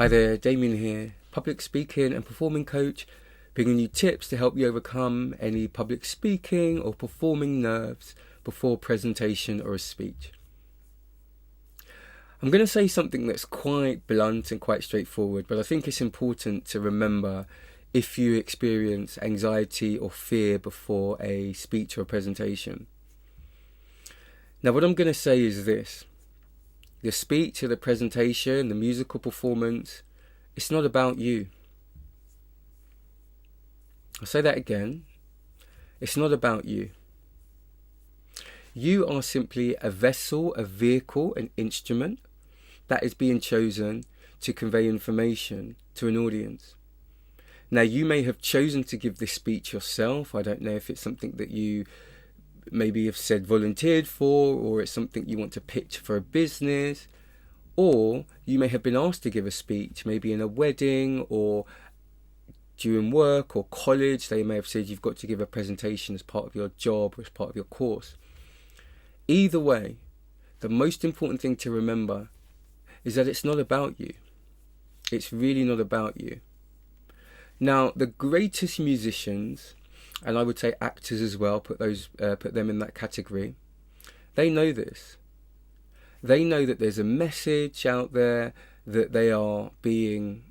Hi there, Damien here, public speaking and performing coach, bringing you tips to help you overcome any public speaking or performing nerves before presentation or a speech. I'm going to say something that's quite blunt and quite straightforward, but I think it's important to remember if you experience anxiety or fear before a speech or a presentation. Now, what I'm going to say is this. The speech or the presentation, the musical performance, it's not about you. I'll say that again. It's not about you. You are simply a vessel, a vehicle, an instrument that is being chosen to convey information to an audience. Now, you may have chosen to give this speech yourself. I don't know if it's something that you maybe have said volunteered for, or it's something you want to pitch for a business, or you may have been asked to give a speech, maybe in a wedding or during work or college. They may have said you've got to give a presentation as part of your job or as part of your course. Either way, the most important thing to remember is that it's not about you. It's really not about you. Now, the greatest musicians, and I would say actors as well, put them in that category, they know this. They know that there's a message out there that they are being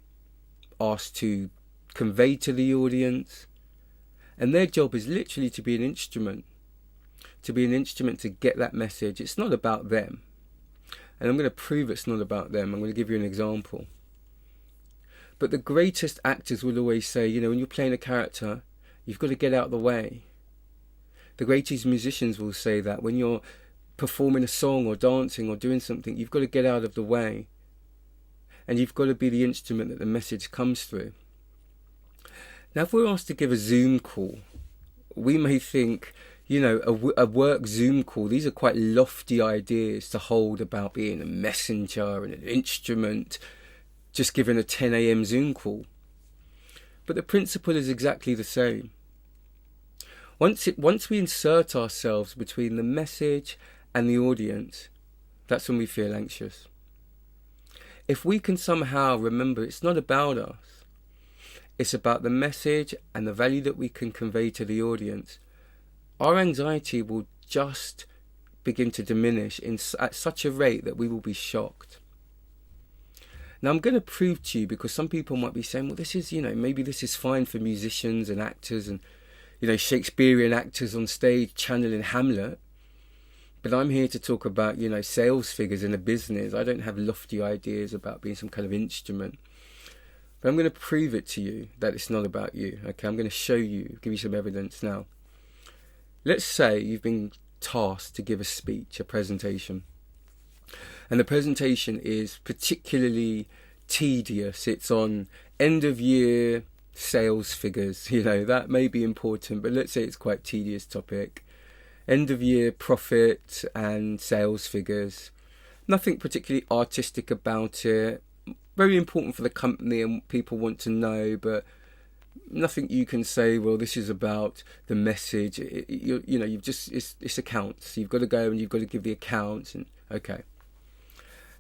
asked to convey to the audience, and their job is literally to be an instrument to get that message. It's not about them, and I'm going to prove it's not about them. I'm going to give you an example. But the greatest actors will always say, when you're playing a character, you've got to get out of the way. The greatest musicians will say that when you're performing a song or dancing or doing something, you've got to get out of the way. And you've got to be the instrument that the message comes through. Now, if we're asked to give a Zoom call, we may think, a work Zoom call, these are quite lofty ideas to hold about being a messenger and an instrument, just giving a 10 a.m. Zoom call. But the principle is exactly the same. Once we insert ourselves between the message and the audience, that's when we feel anxious. If we can somehow remember it's not about us, it's about the message and the value that we can convey to the audience, our anxiety will just begin to diminish at such a rate that we will be shocked. Now, I'm going to prove to you, because some people might be saying, well, this is, maybe this is fine for musicians and actors and, Shakespearean actors on stage channeling Hamlet. But I'm here to talk about, sales figures in a business. I don't have lofty ideas about being some kind of instrument. But I'm going to prove it to you that it's not about you. Okay, I'm going to show you, give you some evidence now. Let's say you've been tasked to give a speech, a presentation. And the presentation is particularly tedious. It's on end of year sales figures. That may be important, but let's say it's quite tedious topic. End of year profit and sales figures. Nothing particularly artistic about it. Very important for the company and people want to know, but nothing you can say, well, this is about the message. It's accounts. You've got to go and you've got to give the accounts. And okay.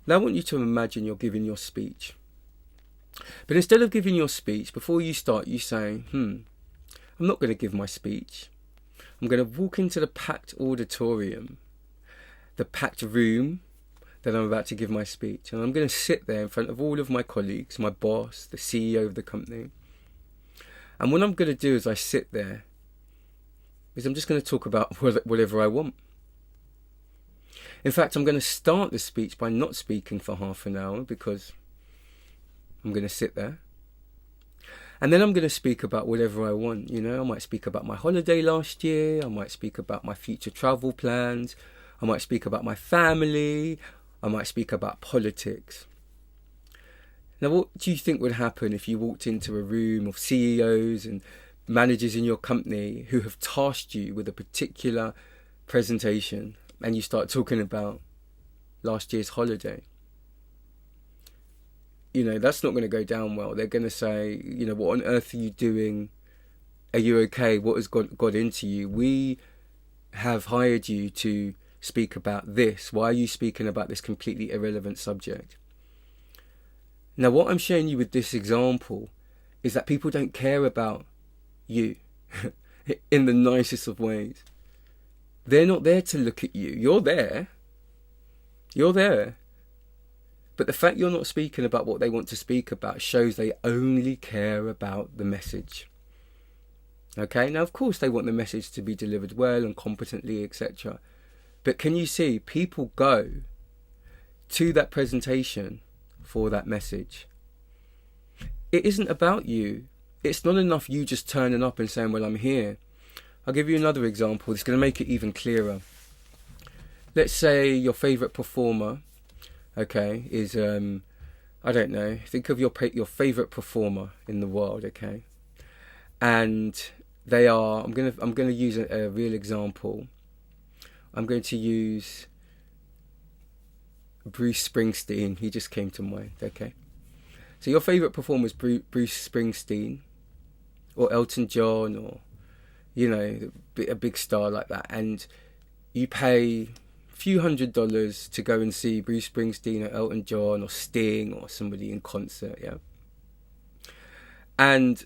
Now I want you to imagine you're giving your speech. But instead of giving your speech, before you start, you say, I'm not going to give my speech. I'm going to walk into the packed auditorium, the packed room that I'm about to give my speech. And I'm going to sit there in front of all of my colleagues, my boss, the CEO of the company. And what I'm going to do as I sit there is I'm just going to talk about whatever I want. In fact, I'm going to start the speech by not speaking for half an hour, because I'm going to sit there. And then I'm going to speak about whatever I want. I might speak about my holiday last year. I might speak about my future travel plans. I might speak about my family. I might speak about politics. Now, what do you think would happen if you walked into a room of CEOs and managers in your company who have tasked you with a particular presentation, and you start talking about last year's holiday? That's not going to go down well. They're going to say, what on earth are you doing? Are you okay? What has got into you? We have hired you to speak about this. Why are you speaking about this completely irrelevant subject? Now, what I'm showing you with this example is that people don't care about you in the nicest of ways. They're not there to look at you. You're there. You're there. But the fact you're not speaking about what they want to speak about shows they only care about the message. Okay? Now, of course, they want the message to be delivered well and competently, etc. But can you see, people go to that presentation for that message. It isn't about you. It's not enough you just turning up and saying, well, I'm here. I'll give you another example. It's going to make it even clearer. Let's say your favourite performer, okay, is, I don't know, think of your favourite performer in the world, okay? And they are, I'm going to use a real example. I'm going to use Bruce Springsteen. He just came to mind, okay? So your favourite performer is Bruce Springsteen or Elton John or, you know, a big star like that. And you pay a few $100s to go and see Bruce Springsteen or Elton John or Sting or somebody in concert, yeah? And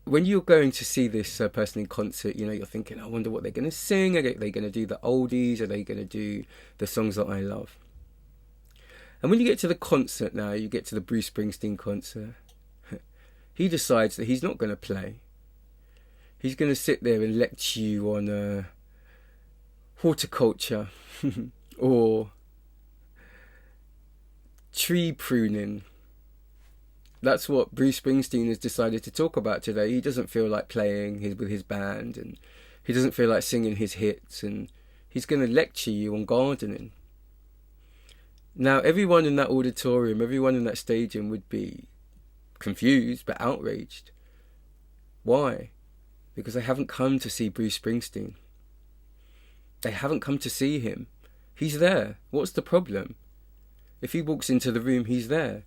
when you're going to see this person in concert, you know, you're thinking, I wonder what they're going to sing. Are they going to do the oldies? Are they going to do the songs that I love? And when you get to the concert now, you get to the Bruce Springsteen concert, he decides that he's not going to play. He's going to sit there and lecture you on horticulture or tree pruning. That's what Bruce Springsteen has decided to talk about today. He doesn't feel like playing with his band, and he doesn't feel like singing his hits, and he's going to lecture you on gardening. Now, everyone in that auditorium, everyone in that stadium would be confused but outraged. Why? Because they haven't come to see Bruce Springsteen. They haven't come to see him. He's there. What's the problem? If he walks into the room, he's there.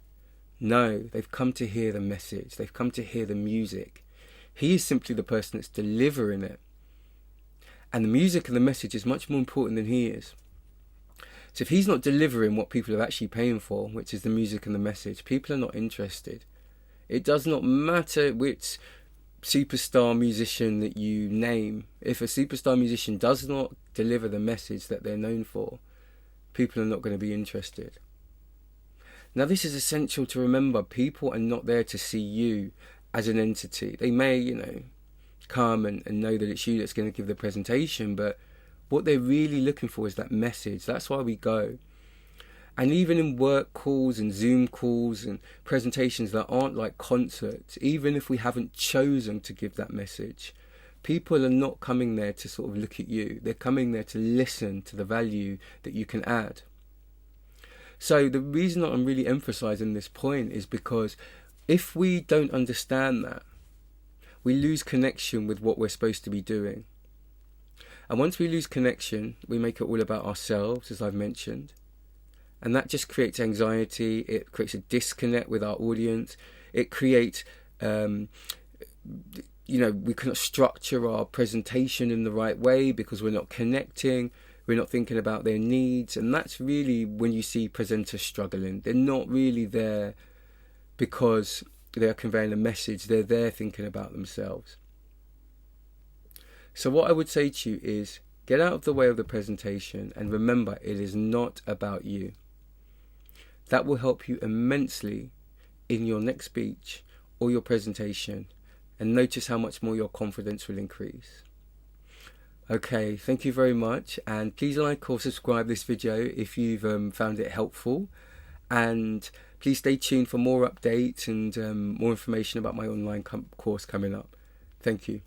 No, they've come to hear the message. They've come to hear the music. He is simply the person that's delivering it. And the music and the message is much more important than he is. So if he's not delivering what people are actually paying for, which is the music and the message, people are not interested. It does not matter which superstar musician that you name. If a superstar musician does not deliver the message that they're known for, people are not going to be interested. Now, this is essential to remember. People are not there to see you as an entity. They may, you know, come and know that it's you that's going to give the presentation, but what they're really looking for is that message. That's why we go. And even in work calls and Zoom calls and presentations that aren't like concerts, even if we haven't chosen to give that message, people are not coming there to sort of look at you. They're coming there to listen to the value that you can add. So the reason that I'm really emphasizing this point is because if we don't understand that, we lose connection with what we're supposed to be doing. And once we lose connection, we make it all about ourselves, as I've mentioned. And that just creates anxiety. It creates a disconnect with our audience. It creates, we cannot structure our presentation in the right way because we're not connecting. We're not thinking about their needs. And that's really when you see presenters struggling. They're not really there because they're conveying a message. They're there thinking about themselves. So what I would say to you is, get out of the way of the presentation and remember, it is not about you. That will help you immensely in your next speech or your presentation, and notice how much more your confidence will increase. Okay, thank you very much, and please like or subscribe this video if you've found it helpful, and please stay tuned for more updates and more information about my online course coming up. Thank you.